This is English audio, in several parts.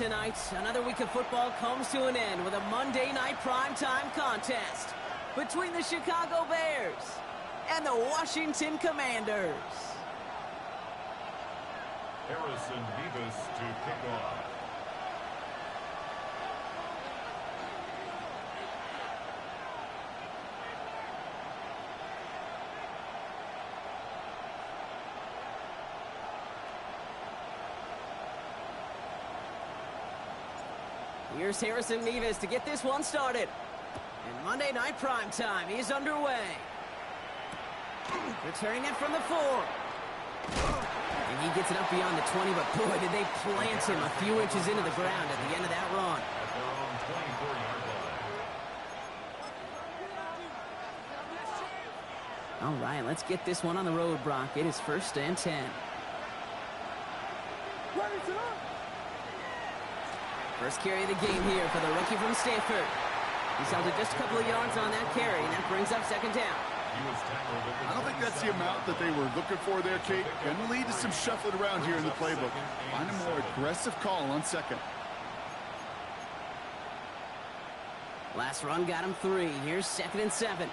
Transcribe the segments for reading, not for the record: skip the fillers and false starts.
tonight. Another week of football comes to an end with a Monday night primetime contest between the Chicago Bears and the Washington Commanders. Harrison Mevis to kick off. Here's Harrison Mevis to get this one started. And Monday Night Primetime is underway. Returning it from the 4. And he gets it up beyond the 20, but boy, did they plant him a few inches into the ground at the end of that run. At their own 24-yard line. All right, let's get this one on the road, Brock. It is 1st and 10. First carry of the game here for the rookie from Stanford. He's held it just a couple of yards on that carry, and that brings up 2nd down. I don't think that's the amount that they were looking for there, Kate. Going to lead to some shuffling around here in the playbook. Find a more aggressive call on 2nd. Last run got him 3. Here's 2nd and 7.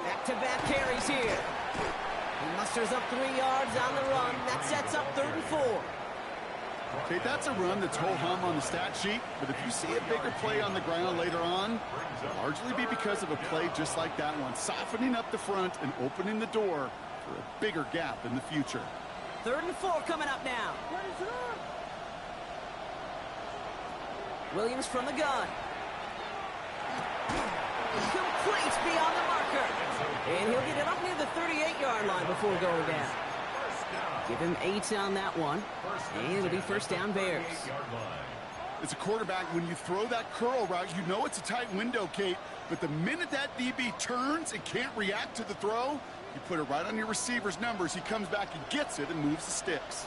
Back-to-back carries here. He musters up 3 yards on the run. That sets up 3rd and 4. Okay, that's a run that's ho-hum on the stat sheet, but if you see a bigger play on the ground later on, it'll largely be because of a play just like that one, softening up the front and opening the door for a bigger gap in the future. 3rd and 4 coming up now. Williams from the gun. Complete beyond the marker. And he'll get it up near the 38-yard line before going down. Give him 8 on that one. And it'll be 1st down Bears. As a quarterback, when you throw that curl route, you know it's a tight window, Kate. But the minute that DB turns and can't react to the throw, you put it right on your receiver's numbers. He comes back and gets it and moves the sticks.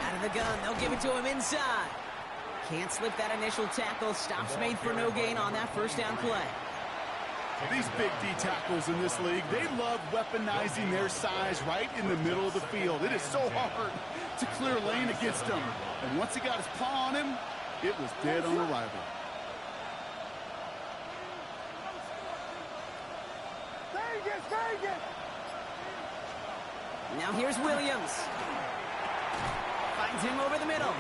Out of the gun, they'll give it to him inside. Can't slip that initial tackle. Stops made for no gain on that 1st down play. These big D tackles in this league, they love weaponizing their size right in the middle of the field. It is so hard to clear lane against him. And once he got his paw on him, it was dead on arrival. Now here's Williams. Finds him over the middle.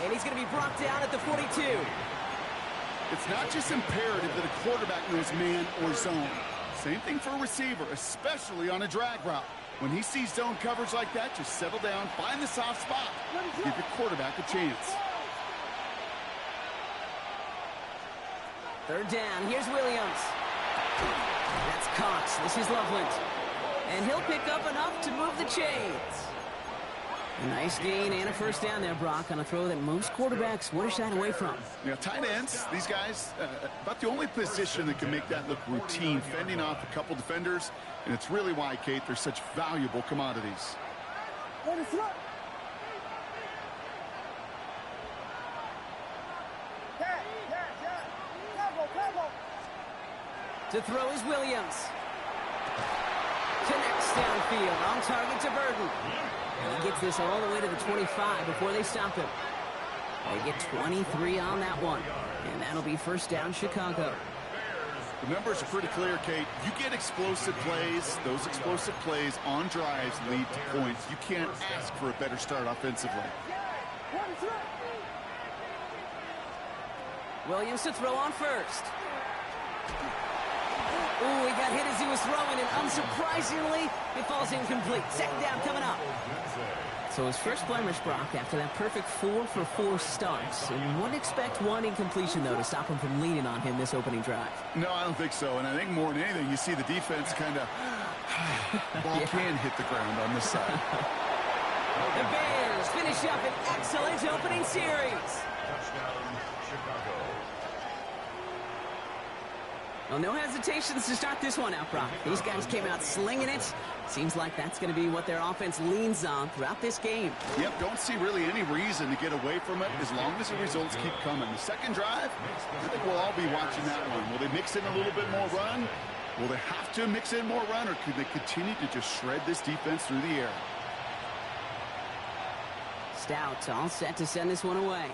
And he's going to be brought down at the 42. It's not just imperative that a quarterback knows man or zone. Same thing for a receiver, especially on a drag route. When he sees zone coverage like that, just settle down, find the soft spot, give your quarterback a chance. 3rd down, here's Williams. That's Cox, this is Loveland. And he'll pick up enough to move the chains. A nice gain and a 1st down there, Brock, on a throw that most quarterbacks would have shied away from. Yeah, tight ends, these guys, about the only position that can make that look routine, fending off a couple defenders, and it's really why, Kate, they're such valuable commodities. To throw is Williams. Connects downfield, on target to Burton. And he gets this all the way to the 25 before they stop him. They get 23 on that one. And that'll be 1st down Chicago. The numbers are pretty clear, Kate. You get explosive plays. Those explosive plays on drives lead to points. You can't ask for a better start offensively. Williams to throw on 1st. Ooh, he got hit as he was throwing, and unsurprisingly, it falls incomplete. 2nd down coming up. So his first blemish, Brock, after that perfect 4-for-4 starts. And wouldn't expect one incompletion, though, to stop him from leaning on him this opening drive. No, I don't think so. And I think more than anything, you see the defense kind of ball can hit the ground on this side. The Bears finish up an excellent opening series. Touchdown, Chicago. Well, no hesitations to start this one out, Brock. These guys came out slinging it. Seems like that's going to be what their offense leans on throughout this game. Yep, don't see really any reason to get away from it as long as the results keep coming. The second drive, I think we'll all be watching that one. Will they mix in a little bit more run? Will they have to mix in more run, or could they continue to just shred this defense through the air? Stout all set to send this one away.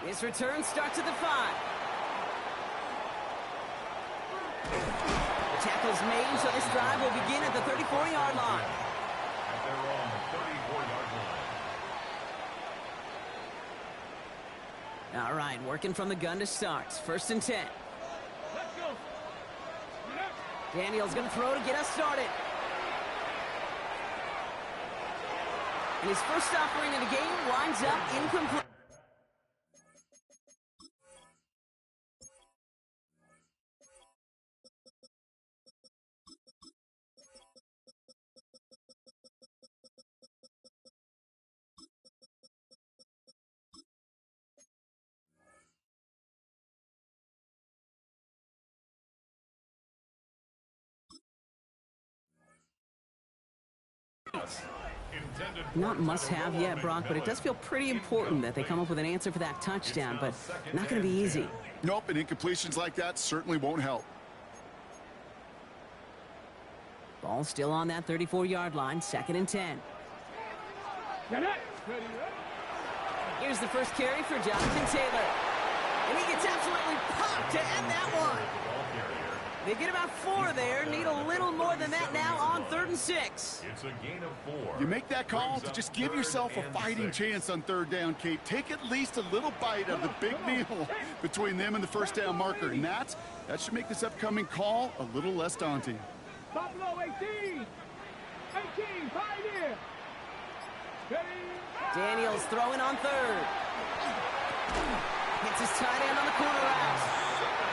His return starts at the 5. The tackle's made, so this drive will begin at the 34-yard line. At their own 34-yard line. All right, working from the gun to start. 1st and 10. Let's go. Daniels going to throw to get us started. And his first offering of the game winds up incomplete. Not must-have yet, Brock, but it does feel pretty important that they come up with an answer for that touchdown, but not going to be easy. Nope, and incompletions like that certainly won't help. Ball still on that 34-yard line, 2nd and 10. Here's the first carry for Jonathan Taylor. And he gets absolutely popped to end that one. They get about 4 there, need a little more than that now on 3rd and 6. It's a gain of 4. You make that call to just give yourself a fighting chance on 3rd down, Kate. Take at least a little bite of the big meal between them and the 1st down marker. And that should make this upcoming call a little less daunting. Buffalo 18. 18, Pioneer. Daniels throwing on 3rd. Gets his tight end on the corner route.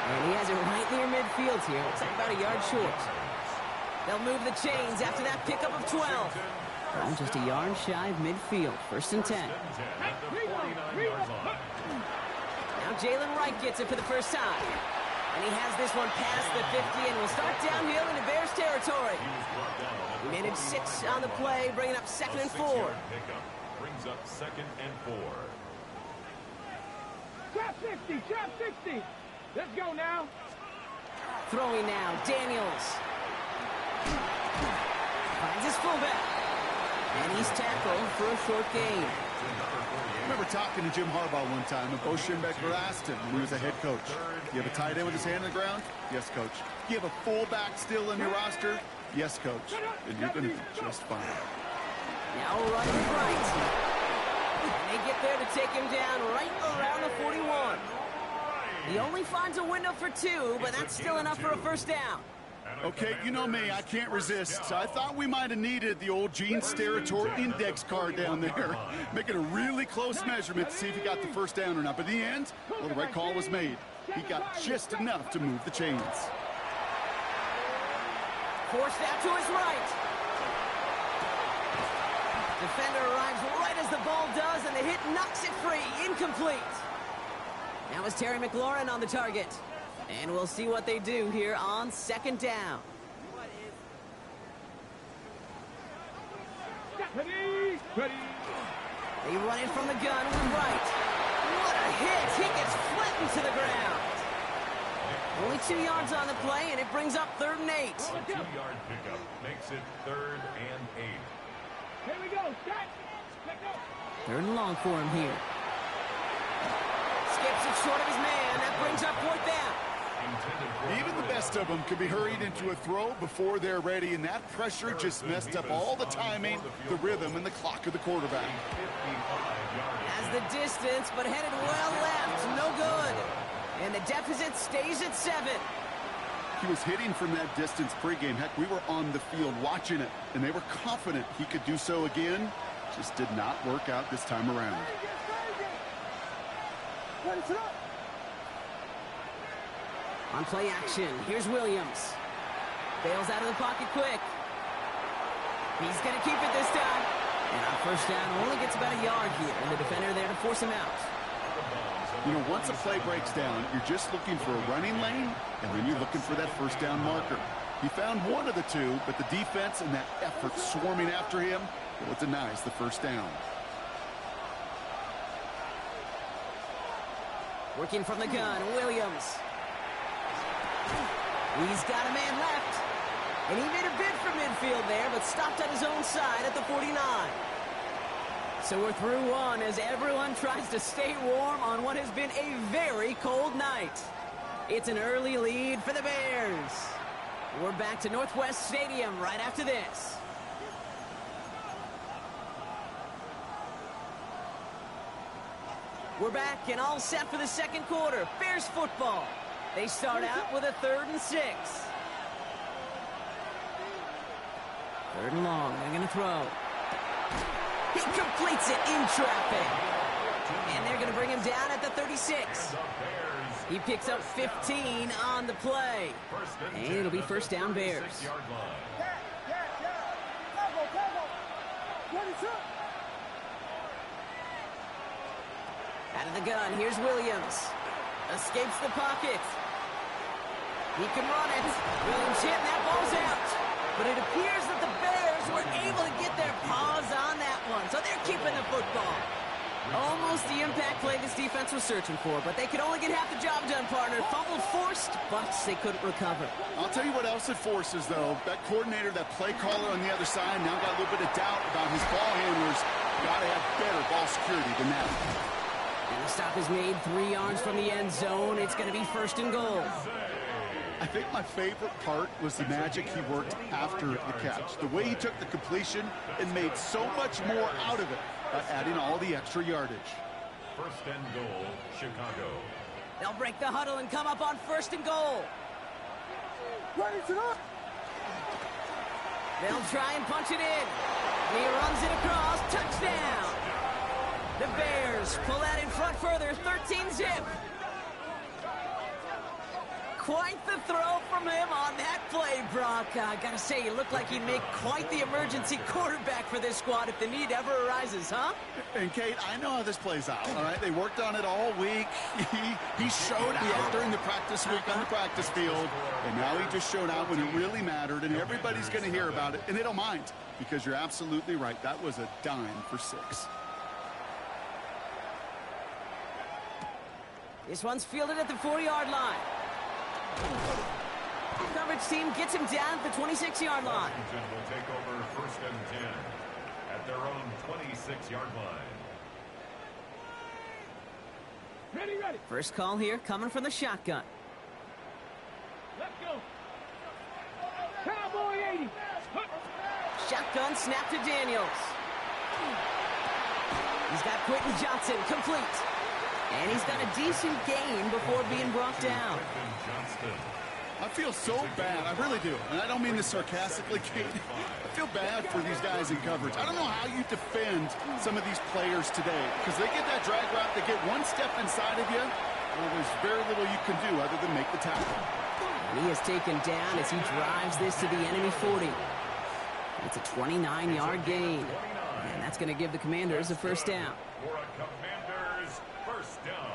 And he has it right near midfield here. Looks like about a yard short. They'll move the chains after that pickup of 12. Well, just a yard shy of midfield. 1st and 10. Now Jalen Wright gets it for the first time. And he has this one past the 50 and will start downhill into Bears territory. He managed 6 on the play, bringing up 2nd and 4. Brings up 2nd and 4. Trap 60, trap 60. Let's go now. Throwing now, Daniels. Finds his fullback. And he's tackled for a short gain. I remember talking to Jim Harbaugh one time, and Bo Schembechler asked him when he was a head coach, you have a tight end with his hand on the ground? Yes, coach. You have a fullback still on your roster? Yes, coach. And you're going to be just fine. Now running right. And they get there to take him down right around the 41. He only finds a window for 2, but that's still enough for a 1st down. Okay, you know me, I can't resist. I thought we might have needed the old Gene Steratore index card down there. Making a really close measurement to see if he got the 1st down or not. But in the end, well, the right call was made. He got just enough to move the chains. Forced out to his right. Defender arrives right as the ball does, and the hit knocks it free. Incomplete. Now is Terry McLaurin on the target. And we'll see what they do here on 2nd down. Ready. They run it from the gun with Wright. What a hit! He gets flattened to the ground. Only 2 yards on the play, and it brings up 3rd and 8. A 2-yard pickup makes it 3rd and 8. Here we go. Set. Let go. 3rd and long for him here. Skips it short of his man. That brings up 4th down. Even the best of them could be hurried into a throw before they're ready, and that pressure just messed up all the timing, the rhythm, and the clock of the quarterback. Has the distance, but headed well left. No good. And the deficit stays at 7. He was hitting from that distance pregame. Heck, we were on the field watching it, and they were confident he could do so again. Just did not work out this time around. On play action, here's Williams. Bails out of the pocket quick. He's going to keep it this time. And on 1st down, only gets about a yard here, and the defender there to force him out. You know, once a play breaks down, you're just looking for a running lane, and then you're looking for that 1st down marker. He found one of the 2, but the defense and that effort swarming after him, well, it denies the 1st down. Working from the gun, Williams. He's got a man left. And he made a bid for midfield there, but stopped at his own side at the 49. So we're through one as everyone tries to stay warm on what has been a very cold night. It's an early lead for the Bears. We're back to Northwest Stadium right after this. We're back and all set for the second quarter. Bears football. They start out with a 3rd and 6. 3rd and long. They're going to throw. He completes it in traffic. And they're going to bring him down at the 36. He picks up 15 on the play. And it'll be first down Bears. Out of the gun, here's Williams. Escapes the pocket. He can run it. Williams hit, and that ball's out. But it appears that the Bears were able to get their paws on that one. So they're keeping the football. Almost the impact play this defense was searching for, but they could only get half the job done, partner. Fumble forced, but they couldn't recover. I'll tell you what else it forces, though. That coordinator, that play caller on the other side, now got a little bit of doubt about his ball handlers. Got to have better ball security than that. And the stop is made 3 yards from the end zone. It's going to be 1st and goal. I think my favorite part was the magic he worked after the catch. The way he took the completion and made so much more out of it by adding all the extra yardage. 1st and goal, Chicago. They'll break the huddle and come up on 1st and goal. They'll try and punch it in. He runs it across. Touchdown. The Bears pull that in front further. 13-zip. Quite the throw from him on that play, Brock. I gotta say, he looked like he'd make quite the emergency quarterback for this squad if the need ever arises, huh? And, Kate, I know how this plays out, all right? They worked on it all week. He showed out during the practice week on the practice field, and now he just showed out when it really mattered, and everybody's going to hear about it, and they don't mind, because you're absolutely right. That was a dime for 6. This one's fielded at the 40-yard line. Coverage team gets him down at the 26-yard line. Washington will take over 1st and 10 at their own 26-yard line. Ready. First call here coming from the shotgun. Let's go. Cowboy 80. Shotgun snap to Daniels. He's got Quentin Johnson complete. And he's got a decent gain before being brought down. I feel so bad. I really do. And I don't mean this sarcastically, Kate. I feel bad for these guys in coverage. I don't know how you defend some of these players today. Because they get that drag route, they get one step inside of you, well, there's very little you can do other than make the tackle. And he is taken down as he drives this to the enemy 40. It's a 29-yard gain. And that's going to give the Commanders a first down. For a Commanders first down.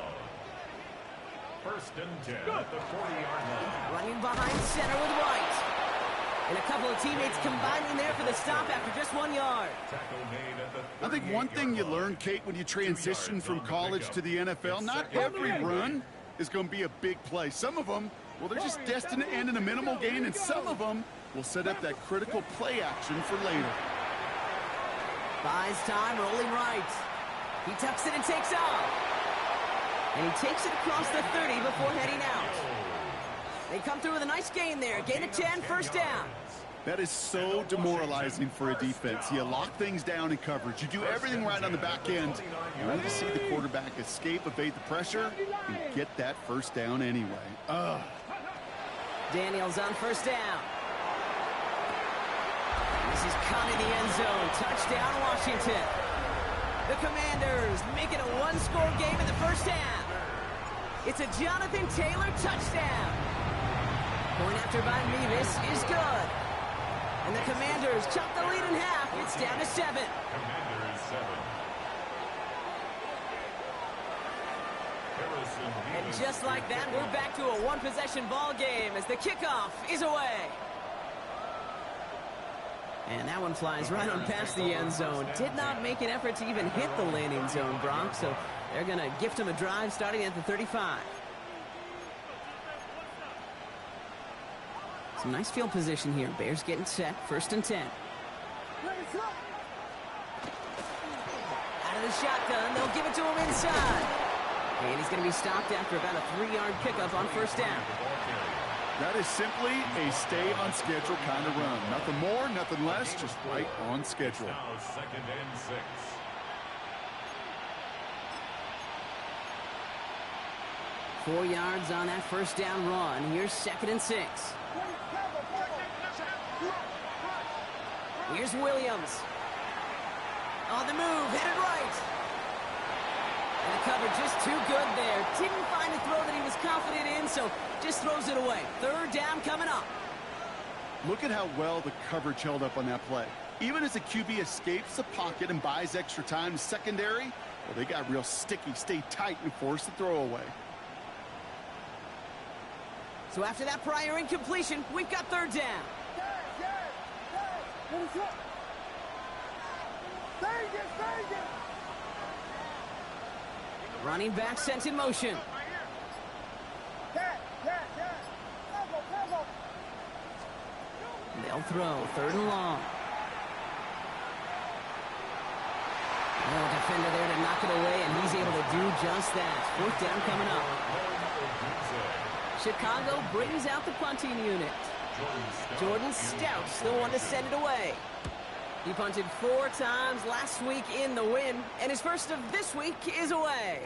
1st and 10 at the 40-yard line. Running behind center with White. And a couple of teammates combining there for the stop after just 1 yard. Tackle made at the I think one thing you learn, Kate, when you transition from college to the NFL, not every run is going to be a big play. Some of them, well, they're just destined to end in a minimal gain, and some of them will set up that critical play action for later. Buys time, rolling right. He tucks it and takes off. And he takes it across the 30 before heading out. They come through with a nice gain there. Gain of 10, first down. That is so demoralizing for a defense. You lock things down in coverage. You do everything right on the back end. You want to see the quarterback escape, evade the pressure, and get that first down anyway. Daniels on first down. This is caught in the end zone. Touchdown, Washington. The Commanders make it a one-score game in the first half. It's a Jonathan Taylor touchdown. Point after by Mevis is good. And the Commanders chop the lead in half. It's down to 7. Commanders 7. And just like that, we're back to a one-possession ball game as the kickoff is away. And that one flies right on past the end zone. Did not make an effort to even hit the landing zone, Brock. So They're going to gift him a drive starting at the 35. Some nice field position here. Bears getting set. 1st and 10. Out of the shotgun. They'll give it to him inside. And he's going to be stopped after about a 3-yard pickup on 1st down. That is simply a stay-on-schedule kind of run. Nothing more, nothing less, just right on schedule. Now 2nd and 6. Four yards on that 1st down run. Here's 2nd and 6. Here's Williams. On the move, headed right. And the cover just too good there. Didn't find a throw that he was confident in, so just throws it away. 3rd down coming up. Look at how well the coverage held up on that play. Even as the QB escapes the pocket and buys extra time to secondary, well, they got real sticky, stay tight, and force the throw away. So after that prior incompletion, we've got 3rd down. Running back sent in motion. They'll throw 3rd and long. Oh, defender there to knock it away, and he's able to do just that. 4th down coming up. Chicago brings out the punting unit. Jordan Stout's the one to send it away. He punted 4 times last week in the win, and his first of this week is away.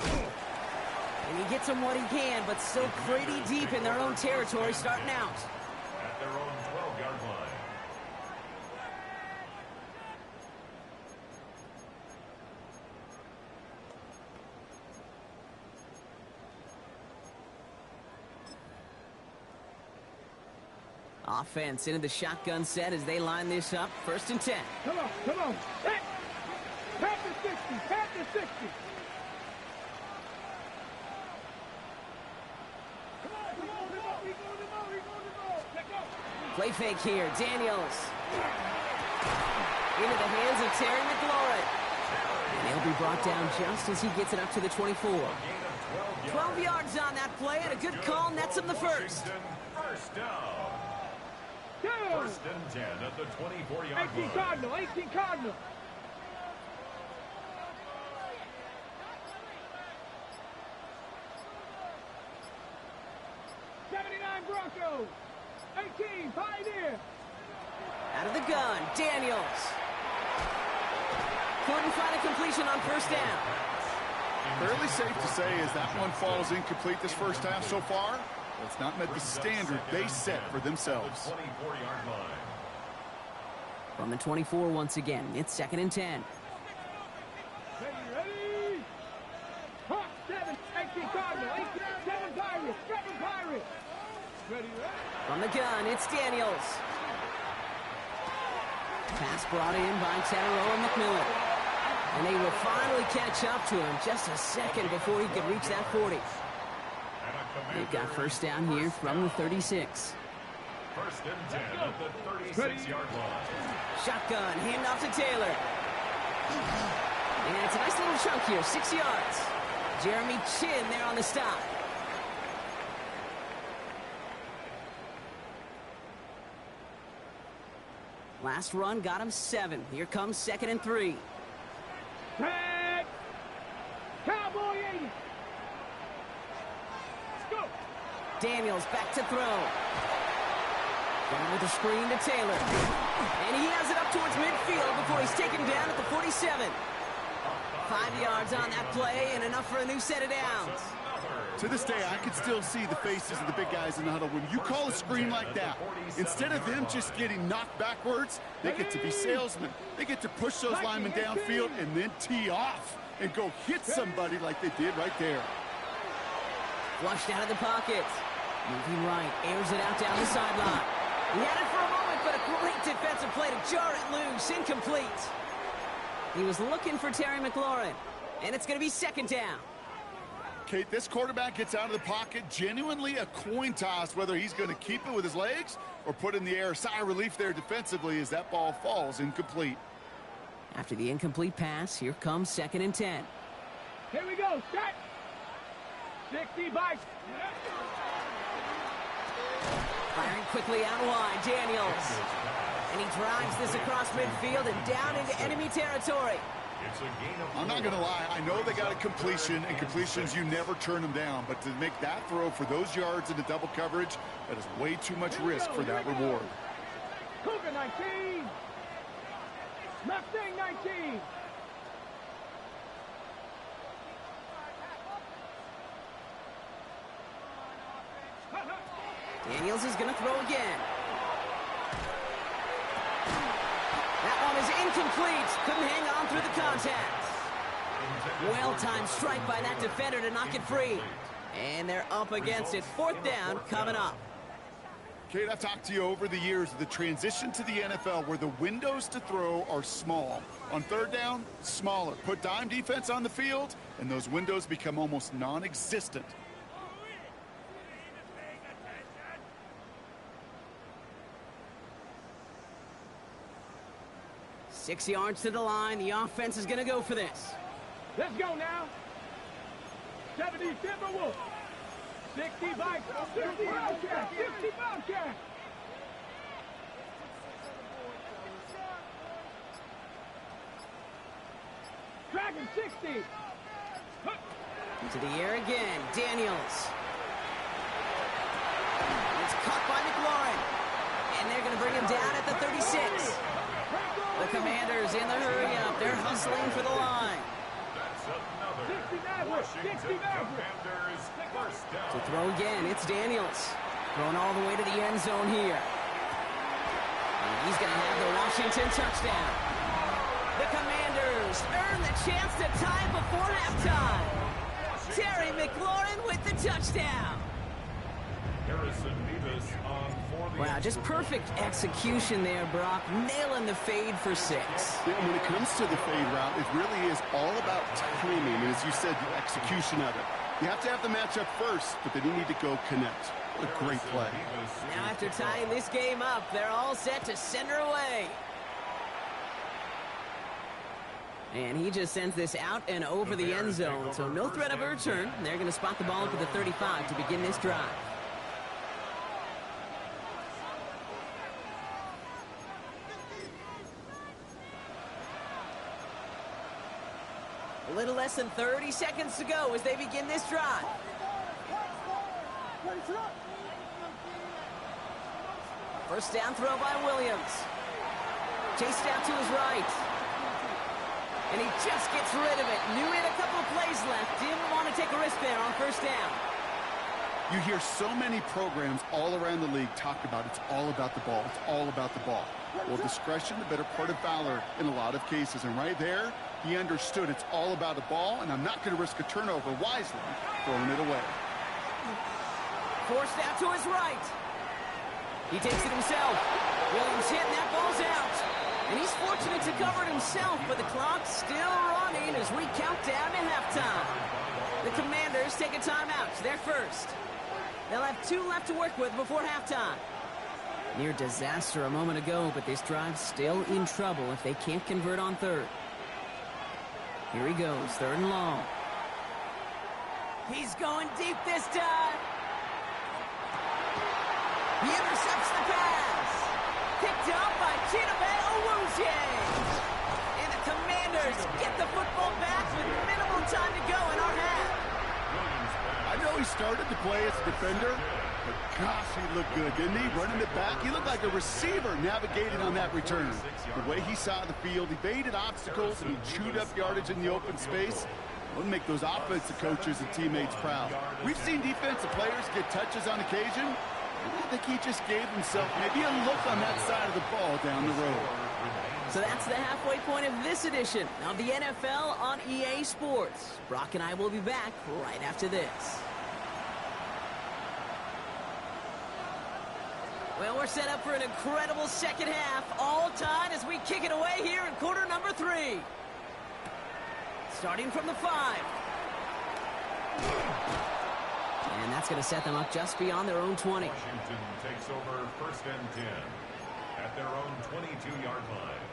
And he gets them what he can, but still pretty deep in their own territory starting out. At their own 12-yard line. Offense into the shotgun set as they line this up. 1st and 10. Come on, come on. Hey! Pat the 60, pat the 60. Come on, we go to the ball, we go to the ball, we go to the ball. Let go. Play fake here. Daniels. Into the hands of Terry McLaurin. And he'll be brought down just as he gets it up to the 24. 12 yards on that play, and a good call nets him the first. First down. 1st and 10 at the 24-yard 18 line. Cardinal, 18 Cardinal. Broncos. 18, Pioneer. Out of the gun, Daniels. Couldn't find a completion on 1st down. Fairly safe to say as that one falls incomplete this first half so far, well, it's not met the standard they set for themselves. 24-yard line. From the 24 once again, it's 2nd and 10. Ready? Hawk 7, 18 Cardinal, 18, 7 Pirates, 7 Pirates. Ready? From the gun, it's Daniels. Pass brought in by Tanneroa McMillan. And they will finally catch up to him just a second before he could reach that 40. They've got 1st down here from the 36. 1st and 10 at the 36-yard line. Shotgun, handoff to Taylor. And it's a nice little chunk here, 6 yards. Jeremy Chin there on the stop. Last run got him 7. Here comes 2nd and 3. Tag. Cowboy 80. Let's go. Daniels back to throw. Down with the screen to Taylor. And he has it up towards midfield before he's taken down at the 47. 5 yards on that play and enough for a new set of downs. To this day, I can still see the faces of the big guys in the huddle. When you call a screen like that, instead of them just getting knocked backwards, they get to be salesmen. They get to push those linemen downfield and then tee off and go hit somebody like they did right there. Flushed out of the pocket. Moving right, airs it out down the sideline. He had it for a moment, but a great defensive play to jar it loose. Incomplete. He was looking for Terry McLaurin, and it's going to be 2nd down. Kate, this quarterback gets out of the pocket, genuinely a coin toss whether he's going to keep it with his legs or put in the air. Sigh of relief there defensively as that ball falls incomplete. After the incomplete pass, here comes 2nd and 10. Here we go. Set. 60 bikes. Firing quickly out wide, Daniels. And he drives this across midfield and down into enemy territory. It's a gain of I'm not going to lie. I know they got a completion, and completions, you never turn them down. But to make that throw for those yards into double coverage, that is way too much risk for that reward. Cougar 19. Mustang 19. Daniels is going to throw again. That one is incomplete. Couldn't hang on through the contact. Well-timed strike by that defender to knock it free. And they're up against it. Fourth down coming up. Kate, I've talked to you over the years of the transition to the NFL where the windows to throw are small. On third down, smaller. Put dime defense on the field, and those windows become almost non-existent. Six yards to the line. The offense is going to go for this. Let's go now. 70 Timberwolves. 60 bikes. 60 Bobcat. 60 Bobcat. Dragon 60. Into the air again. Daniels. It's caught by McLaurin. And they're going to bring him down at the 36. The Commanders in the hurry-up. They're hustling for the line. That's another 60 Maverick. 60 Maverick. Commanders first To down. throw again, it's Daniels. Thrown all the way to the end zone here. And he's going to have the Washington touchdown. The Commanders earn the chance to tie before halftime. Terry McLaurin with the touchdown. Harrison Beavis on for the Wow, just perfect execution there, Brock. Nailing the fade for 6. Yeah, when it comes to the fade route, it really is all about timing, and as you said, the execution of it. You have to have the matchup first, but then you need to go connect. What a great play. Now after tying this game up, they're all set to send her away. And he just sends this out and over the end zone, so no threat of a return. They're going to spot the ball up at the 35 to begin this drive. A little less than 30 seconds to go as they begin this drive. First down throw by Williams. Chased out to his right. And he just gets rid of it. Knew he had a couple of plays left. Didn't want to take a risk there on first down. You hear so many programs all around the league talk about it's all about the ball. It's all about the ball. Well, discretion, the better part of valor in a lot of cases. And right there, he understood it's all about the ball, and I'm not going to risk a turnover wisely, throwing it away. Forced out to his right. He takes it himself. Williams hit, and that ball's out. And he's fortunate to cover it himself, but the clock's still running as we count down to halftime. The Commanders take a timeout. They're first. They'll have 2 left to work with before halftime. Near disaster a moment ago, but this drive's still in trouble if they can't convert on third. Here he goes, third and long. He's going deep this time. He intercepts the pass. Picked up by Chidobe Awuzie. And the Commanders get the football back with minimal time to go in our half. I know he started to play as a defender, but gosh, he looked good, didn't he? Running it back, he looked like a receiver navigating on that return. The way he saw the field, he evaded obstacles, and he chewed up yardage in the open space. Wouldn't make those offensive coaches and teammates proud. We've seen defensive players get touches on occasion. I think he just gave himself maybe a look on that side of the ball down the road. So that's the halfway point of this edition of the NFL on EA Sports. Brock and I will be back right after this. Well, we're set up for an incredible second half, all tied as we kick it away here in quarter number 3. Starting from the 5. And that's going to set them up just beyond their own 20. Washington takes over first and 10 at their own 22-yard line.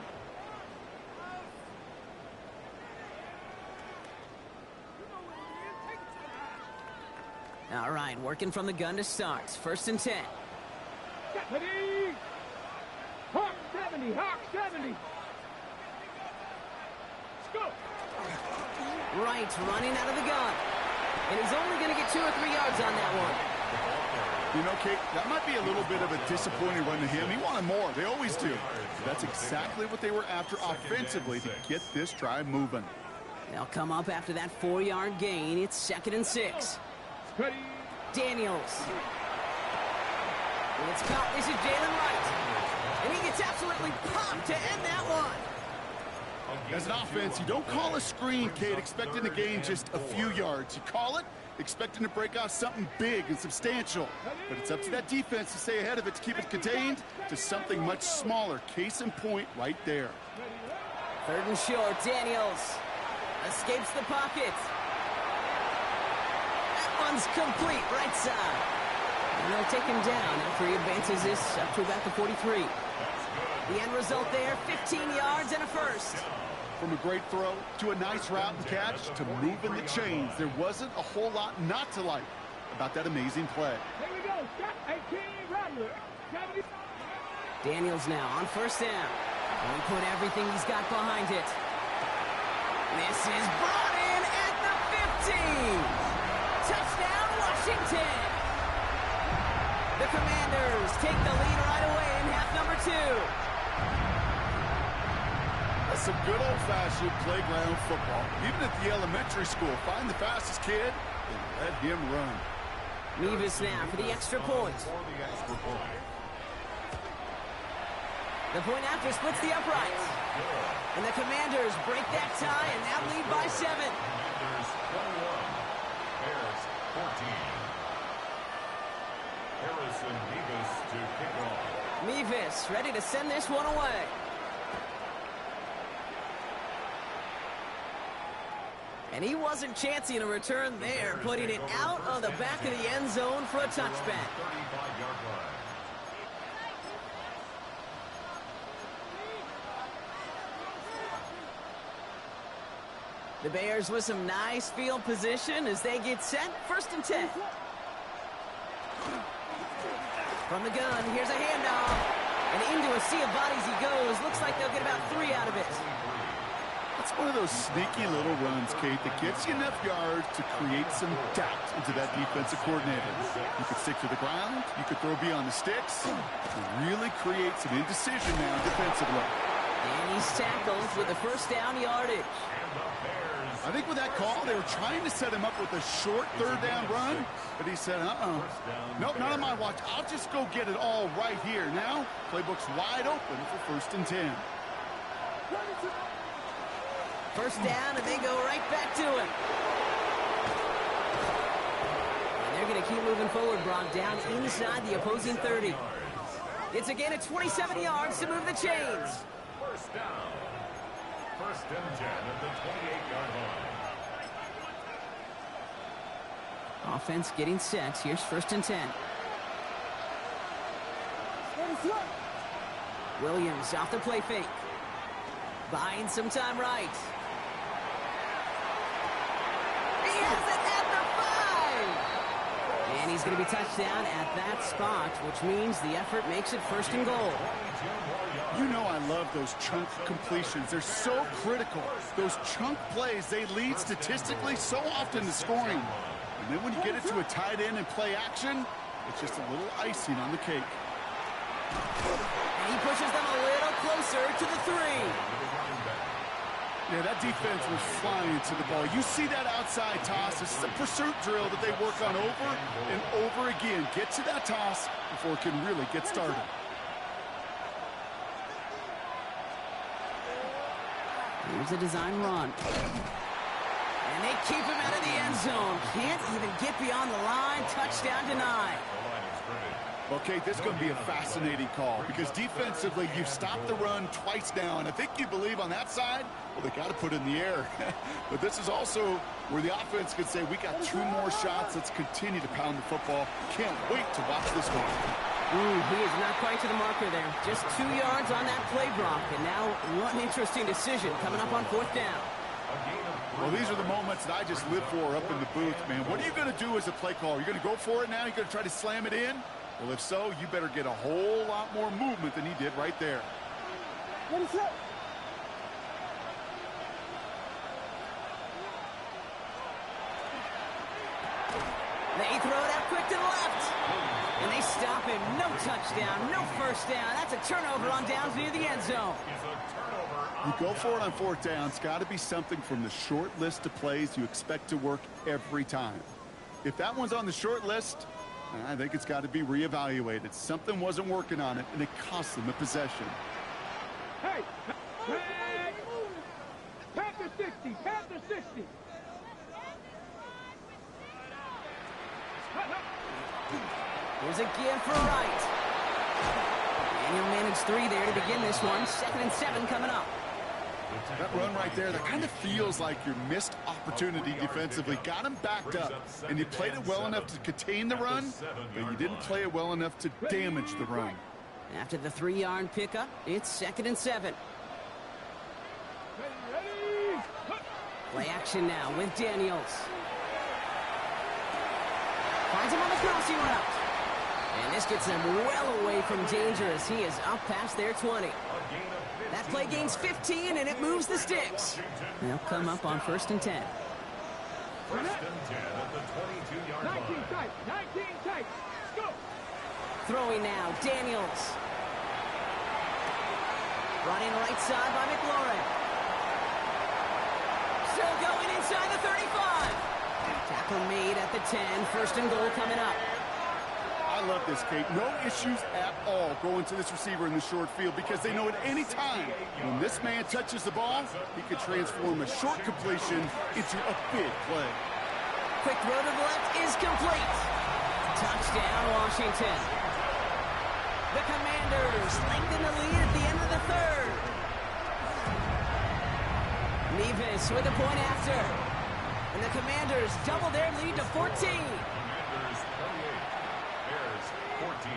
All right, working from the gun to start. 1st and 10. Ready? Hawk 70, Hawk 70. Let's go. Wright running out of the gun. And he's only going to get 2 or 3 yards on that one. You know, Kate, that might be a little bit of a disappointing run to him. He wanted more. They always do. That's exactly what they were after offensively to get this drive moving. They'll come up after that 4-yard gain. It's 2nd and 6. Ready? Daniels. And it's caught. This is Jalen Wright. And he gets absolutely popped to end that one. As an offense, you don't call a screen, Kate, expecting to gain just a few yards. You call it expecting to break out something big and substantial. But it's up to that defense to stay ahead of it, to keep it contained to something much smaller. Case in point right there. 3rd and short. Daniels escapes the pocket. That one's complete, right side. And they'll take him down after he advances this up to about the 43. The end result there, 15 yards and a first. From a great throw to a nice route and catch to moving the chains, there wasn't a whole lot not to like about that amazing play. Here we go. Stop 18, Rattler. 70. Daniels now on 1st down. And he put everything he's got behind it. This is brought in at the 15. Touchdown, Washington. The Commanders take the lead right away in half number 2. That's some good old-fashioned playground football. Even at the elementary school, find the fastest kid and let him run. Mevis now for the extra point. The point after splits the uprights. And the Commanders break that tie and now lead by 7. Commanders 21, Bears 14. Harrison Mevis to kick off. Mevis ready to send this one away. And he wasn't chancing a return there, putting it out on the back of the end zone for a touchback. 35-yard line. The Bears with some nice field position as they get set. 1st and 10. From the gun, here's a handoff. And into a sea of bodies he goes. Looks like they'll get about 3 out of it. It's one of those sneaky little runs, Kate, that gets you enough yards to create some doubt into that defensive coordinator. You could stick to the ground, you could throw beyond the sticks, to really create some indecision now defensively. And he's tackled with the 1st down yardage. I think with that call, they were trying to set him up with a short 3rd down run, but he said, nope, not on my watch. I'll just go get it all right here. Now, playbook's wide open for 1st and 10. 1st down, and they go right back to him. And they're going to keep moving forward, Brock, down inside the opposing 30. It's again at 27 yards to move the chains. 1st down. 1st and 10 at the 28-yard line. Offense getting set. Here's 1st and 10. Williams off the play fake. Buying some time right. He has it at the 5! And he's going to be touched down at that spot, which means the effort makes it 1st and goal. You know I love those chunk completions. They're so critical. Those chunk plays, they lead statistically so often to scoring. And then when you get it to a tight end and play action, it's just a little icing on the cake. And he pushes them a little closer to the 3. Yeah, that defense was flying to the ball. You see that outside toss. This is a pursuit drill that they work on over and over again. Get to that toss before it can really get started. Here's a design run. And they keep him out of the end zone. Can't even get beyond the line. Touchdown denied. Well, Kate, this is going to be a fascinating call because defensively, you've stopped the run twice now, and I think you believe on that side, well, they got to put it in the air. But this is also where the offense could say, we got 2 more shots. Let's continue to pound the football. Can't wait to watch this one. He is not quite to the marker there. Just 2 yards on that play, Brock. And now one interesting decision coming up on 4th down. A gain of Well, these are the moments that I just live for up in the booth, man. What are you going to do as a play caller? You're going to go for it now? You're going to try to slam it in? Well, if so, you better get a whole lot more movement than he did right there. Ready, set. They throw it out quick to the left. And they stop him. No touchdown, no first down. That's a turnover on downs near the end zone. You go for it on fourth down. It's got to be something from the short list of plays you expect to work every time. If that one's on the short list, I think it's got to be reevaluated. Something wasn't working on it, and it cost them a possession. Hey, Panther 60, Panther 60. Here's a give for Wright. And he'll manage 3 there to begin this one. 2nd and 7 coming up. That run right there, that kind of feels like your missed opportunity defensively. Got him backed up, and you played it well enough to contain the run, but you didn't play it well enough to damage the run. After the 3-yard pickup, it's 2nd and 7. Ready. Play action now with Daniels. Finds him on the crossing route. And this gets them well away from danger as he is up past their 20. That play gains 15, and it moves the sticks. They'll come up on 1st and 10. First and 10 at the 22-yard 19 line. tight, 19 tight. Go. Throwing now, Daniels. Running right side by McLaurin. Still going inside the 35. Tackle made at the 10. 1st and goal coming up. I love this, Kate. No issues at all going to this receiver in the short field because they know at any time when this man touches the ball, he could transform a short completion into a big play. Quick throw to the left is complete. Touchdown, Washington. The Commanders lengthen the lead at the end of the 3rd. Nevis with a point after. And the Commanders double their lead to 14. Commanders 28, Bears 14.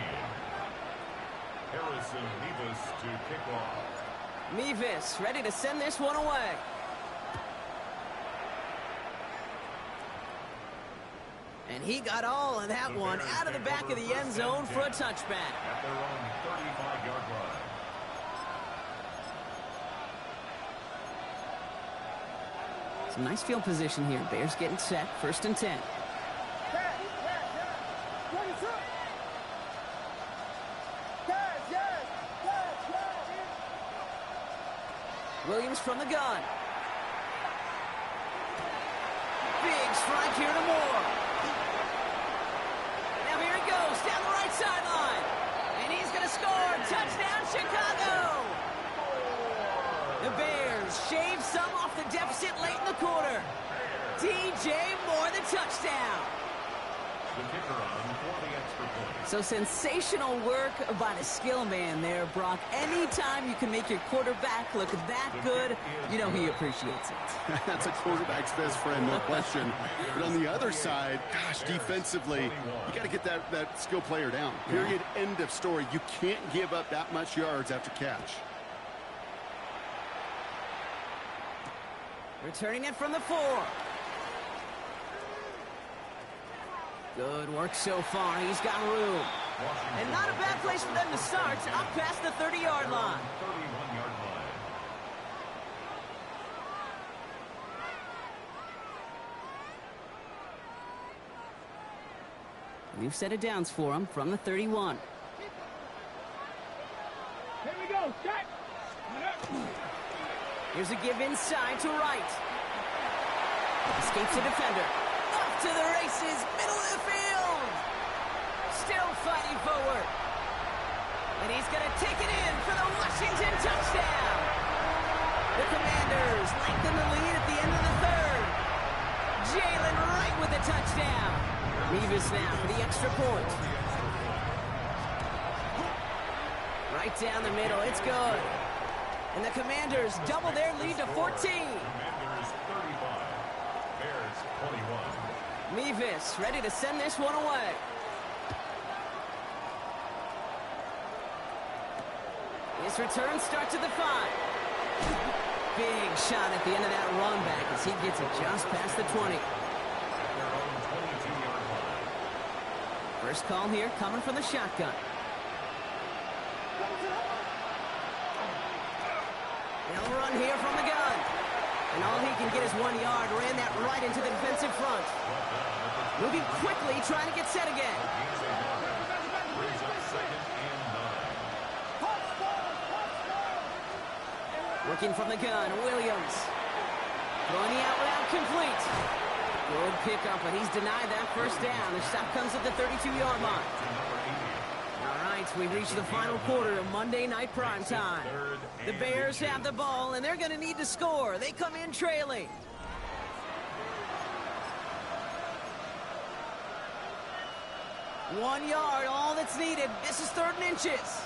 Harrison Nevis to kick off. Nevis ready to send this one away. And he got all of that one out of the back of the end zone for a touchback. At their own 35-yard line. Some nice field position here. Bears getting set. 1st and 10. Williams from the gun. Big strike here to Moore. Now here he goes down the right sideline. And he's going to score. Touchdown, Chicago. The Bears shave some off the deficit late in the quarter. DJ Moore, the touchdown. The kicker on for the extra point. So sensational work by the skill man there, Brock. Anytime you can make your quarterback look that good, you know he appreciates it. That's a quarterback's best friend, no question. But on the other side, gosh, defensively, you got to get that skill player down. Period, end of story. You can't give up that much yards after catch. Returning it from the 4. Good work so far. He's got room. And not a bad place for them to start. Up past the 30-yard line. 31-yard line. We've set it downs for him from the 31. Here we go. Check. Here's a give inside to Wright. Escapes the defender. Off to the races. Middle of the field. Still fighting forward. And he's going to take it in for the Washington touchdown. The Commanders lengthen the lead at the end of the 3rd. Jalen Wright with the touchdown. Nevis now for the extra point. Right down the middle. It's good. And the Commanders double their lead to 14. Commanders 35, Bears 21. Nevis ready to send this one away. His return starts at the 5. Big shot at the end of that run back as he gets it just past the 20. Their own 22-yard line. First call here coming from the shotgun. They'll run here from the gun. And all he can get is 1 yard. Ran that right into the defensive front. Moving quickly, trying to get set again. Brings up 2nd and 9. Working from the gun, Williams. Throwing the out route complete. Good pickup, but he's denied that first down. The stop comes at the 32-yard line. All right, we've reached the final quarter of Monday Night Primetime. The Bears have the ball, and they're going to need to score. They come in trailing. One yard, all that's needed. This is 3rd and inches.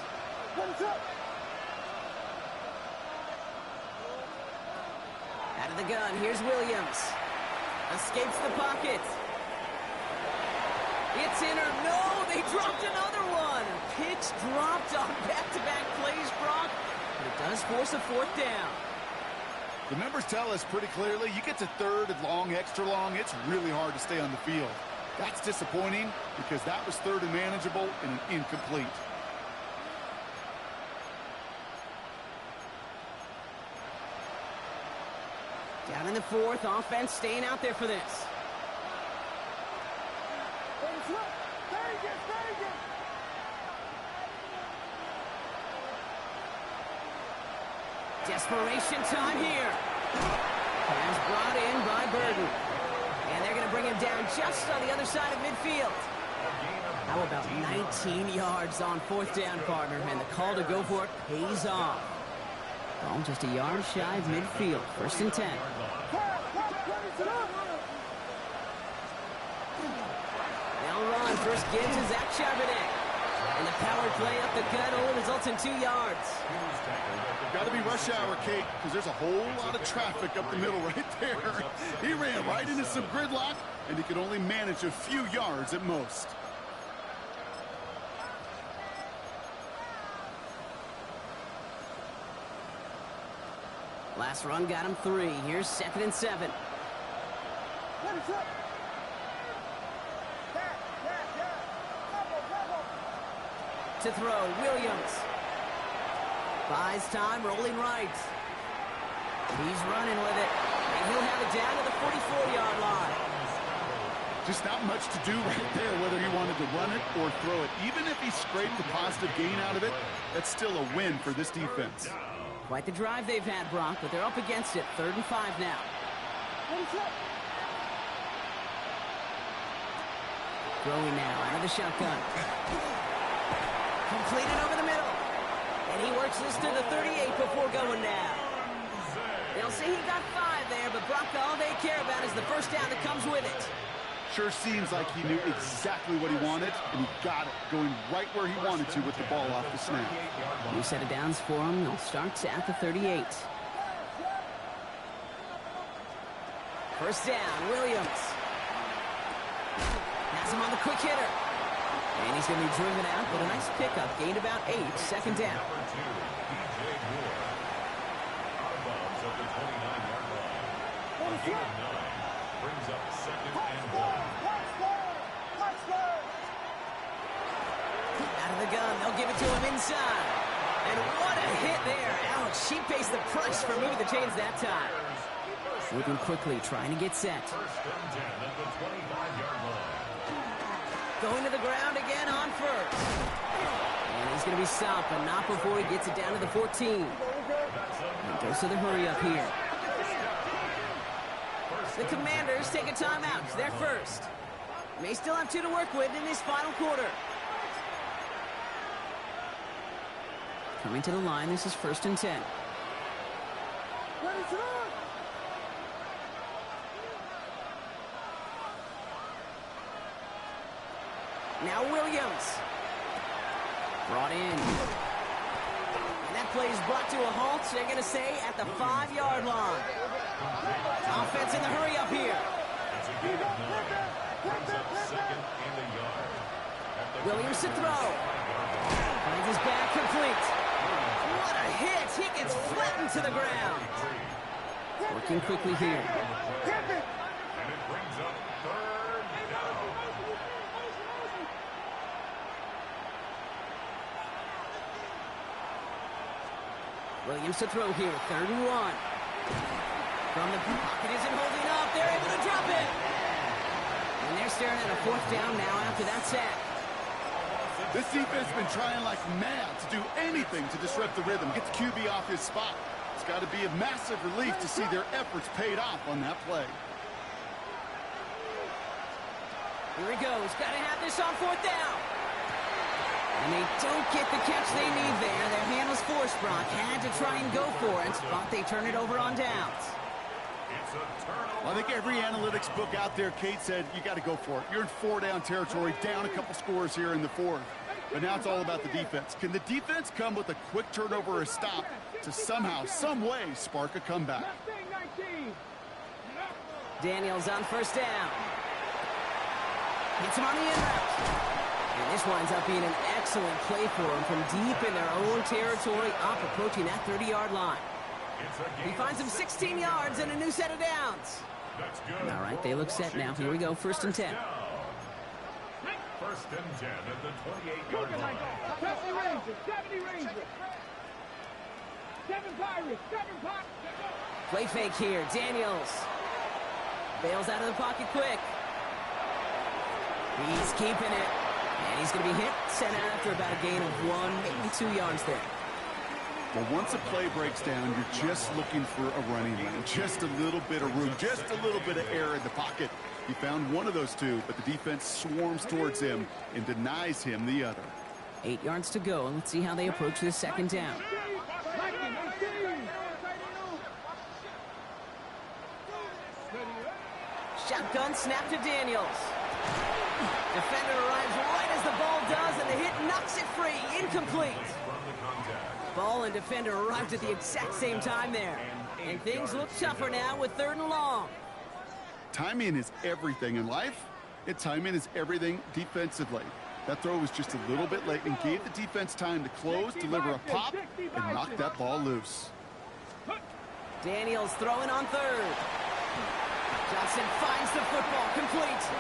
Out of the gun, here's Williams. Escapes the pocket. It's in or no, they dropped another one. Picks dropped on back-to-back plays, Brock. But it does force a 4th down. The numbers tell us pretty clearly, you get to 3rd and long, extra long, it's really hard to stay on the field. That's disappointing because that was 3rd and manageable and an incomplete. Down in the 4th, offense staying out there for this. Desperation time here. Pass brought in by Burden. And they're going to bring him down just on the other side of midfield. How about 19 yards on 4th down, partner? And the call to go for it pays off. Ball just a yard shy of midfield. 1st and 10. They'll run. First give to Zach Charbonnet. And the power play up the gut only results in 2 yards. Got to be rush hour, Kate, because there's a whole lot of traffic up the middle right there. He ran right into some gridlock, and he could only manage a few yards at most. Last run got him 3. Here's 2nd and 7. To throw, Williams. Buys time, rolling right. He's running with it. And he'll have it down to the 44-yard line. Just not much to do right there, whether he wanted to run it or throw it. Even if he scraped the positive gain out of it, that's still a win for this defense. Quite the drive they've had, Brock, but they're up against it. 3rd and 5 now. Throwing now out of the shotgun. Completed over the middle. And he works this to the 38 before going down. They'll say he got 5 there, but Brock, all they care about is the first down that comes with it. Sure seems like he knew exactly what he wanted, and he got it, going right where he wanted to with the ball off the snap. New set of downs for him. They'll start at the 38. First down, Williams. Has him on the quick hitter. And he's going to be driven out, but a nice pickup. Gained about 8. 2nd down. Number 2, DJ Moore. Out of bounds at the 29-yard line. A gain of 9. Brings up 2nd and 1. Out of the gun, they'll give it to him inside. And what a hit there. Ouch, she pays the price for moving the chains that time. Moving quickly, trying to get set. 1st and 10 at the 25-yard line. Going to the ground again on 1st. And he's going to be stopped, but not before he gets it down to the 14. And goes to the hurry up here. The Commanders take a timeout. They're first. May still have 2 to work with in this final quarter. Coming to the line, this is 1st and 10. Now Williams. Brought in. And that play is brought to a halt, so they're going to say at the 5-yard line. Offense in the hurry up here. It's a gain of 9. Brings up 2nd and a yard. Williams to throw. Finds his back complete. What a hit. He gets flattened to the ground. Working quickly here. And it brings up third down. Williams to throw here, 3rd and 1. From the pocket, isn't holding up. They're able to drop it. And they're staring at a 4th down now after that sack. This defense has been trying like mad to do anything to disrupt the rhythm, get the QB off his spot. It's got to be a massive relief to see their efforts paid off on that play. Here he goes. Got to have this on 4th down. And they don't get the catch they need there. Their hand was forced, Brock. Had to try and go for it, but they turn it over on downs. It's a turnover. Well, I think every analytics book out there, Kate, said you got to go for it. You're in 4-down territory, down a couple scores here in the 4th. But now it's all about the defense. Can the defense come with a quick turnover or a stop to somehow, some way, spark a comeback? Daniels on 1st down. Hits him on the in route. And this winds up being an excellent play for him from deep in their own territory, up approaching that 30-yard line. He finds him 16 yards and a new set of downs. That's good. All right, they look set now. Here we go, 1st and 10. 1st and 10 at the 28-yard line. 70 Rangers, 70 Rangers. 7 Pirates, 7 Pirates. Play fake here. Daniels bails out of the pocket quick. He's keeping it. And he's going to be hit, sent out after about a gain of 1, maybe 2 yards there. Well, once a play breaks down, you're just looking for a running lane. Just a little bit of room, just a little bit of air in the pocket. He found one of those two, but the defense swarms towards him and denies him the other. 8 yards to go, and let's see how they approach this 2nd down. Shotgun snap to Daniels. Defender arrives right as the ball does, and the hit knocks it free. Incomplete. Ball and defender arrived at the exact same time there. And things look tougher now with 3rd and long. Timing is everything in life, and timing is everything defensively. That throw was just a little bit late and gave the defense time to close, deliver a pop, and knock that ball loose. Daniels throwing on 3rd. Johnson finds the football, complete.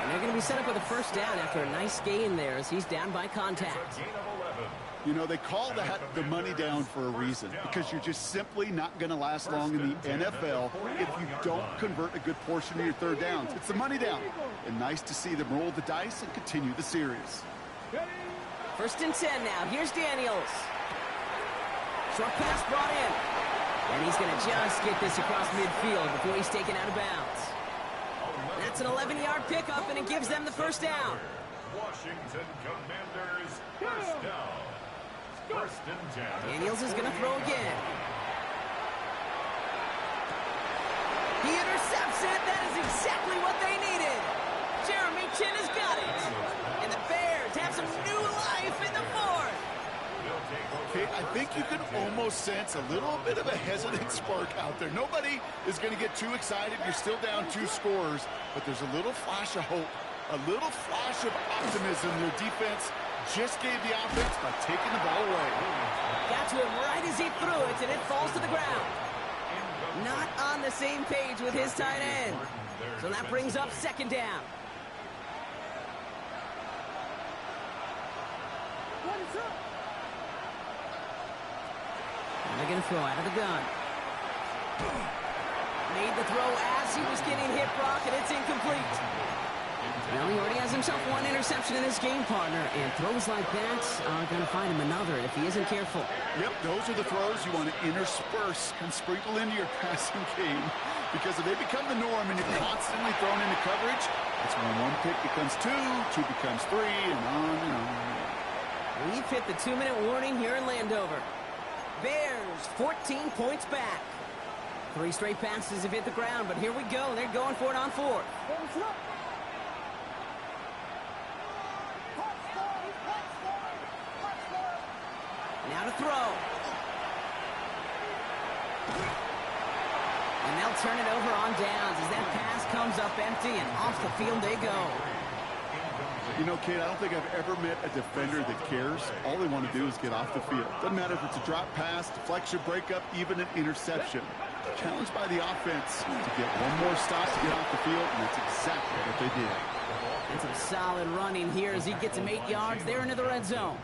And they're going to be set up with a 1st down after a nice gain there as he's down by contact. You know, they call that the money down for a reason, because you're just simply not going to last long in the NFL if you don't convert a good portion of your 3rd downs. It's the money down. And nice to see them roll the dice and continue the series. 1st and 10 now. Here's Daniels. Short pass brought in. And he's going to just get this across midfield before he's taken out of bounds. That's an 11-yard pickup, and it gives them the 1st down. Washington Commanders, 1st down. 1st and 10. Daniels is going to throw again. He intercepts it. That is exactly what they needed. Jeremy Chin has got it. And the Bears have some new life in the 4th. Okay, I think you can almost sense a little bit of a hesitant spark out there. Nobody is going to get too excited. You're still down 2 scores, but there's a little flash of hope, a little flash of optimism. Their defense just gave the offense by taking the ball away. Got to him right as he threw it, and it falls to the ground. Not on the same page with his tight end. So that brings up 2nd down. And they're going to throw out of the gun. Made the throw as he was getting hit, Brock, and it's incomplete. Well, he already has himself 1 interception in this game, partner, and throws like that are going to find him another if he isn't careful. Yep, those are the throws you want to intersperse and sprinkle into your passing game, because if they become the norm and you're constantly thrown into coverage, that's when 1 pick becomes 2, 2 becomes 3, and on and on. We've hit the 2-minute warning here in Landover. Bears 14 points back. 3 straight passes have hit the ground, but here we go. They're going for it on 4th. Now to throw. And they'll turn it over on downs as that pass comes up empty, and off the field they go. You know, kid, I don't think I've ever met a defender that cares. All they want to do is get off the field. Doesn't matter if it's a drop pass, deflection, breakup, even an interception. Challenged by the offense to get one more stop to get off the field, and that's exactly what they did. And some solid running here as he gets him 8 yards there into the red zone.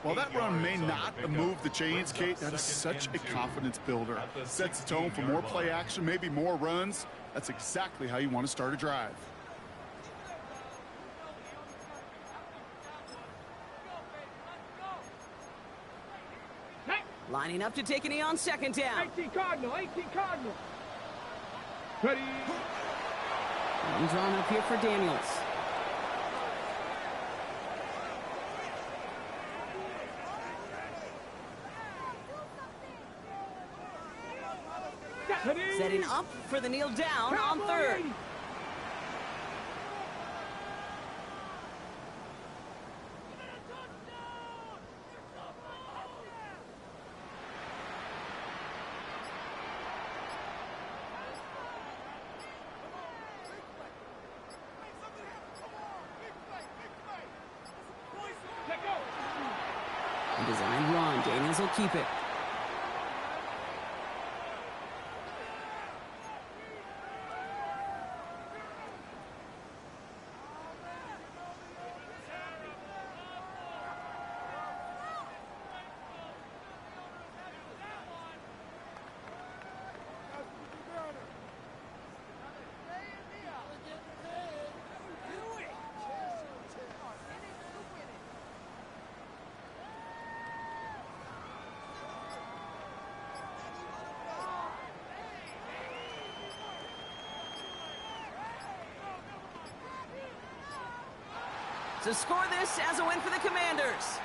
While that run may not have moved the chains, Kate, that is such a confidence builder. Sets the tone for more play action, maybe more runs. That's exactly how you want to start a drive. Lining up to take a knee on second down. 18 Cardinal, 18 Cardinal. Ready. And drawn up here for Daniels. Setting up for the kneel down on third. Designed run. Daniels will keep it. To score this as a win for the Commanders.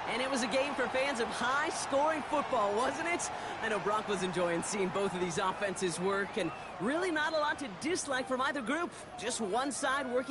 And it was a game for fans of high-scoring football, wasn't it? I know Brock was enjoying seeing both of these offenses work, and really not a lot to dislike from either group. Just one side working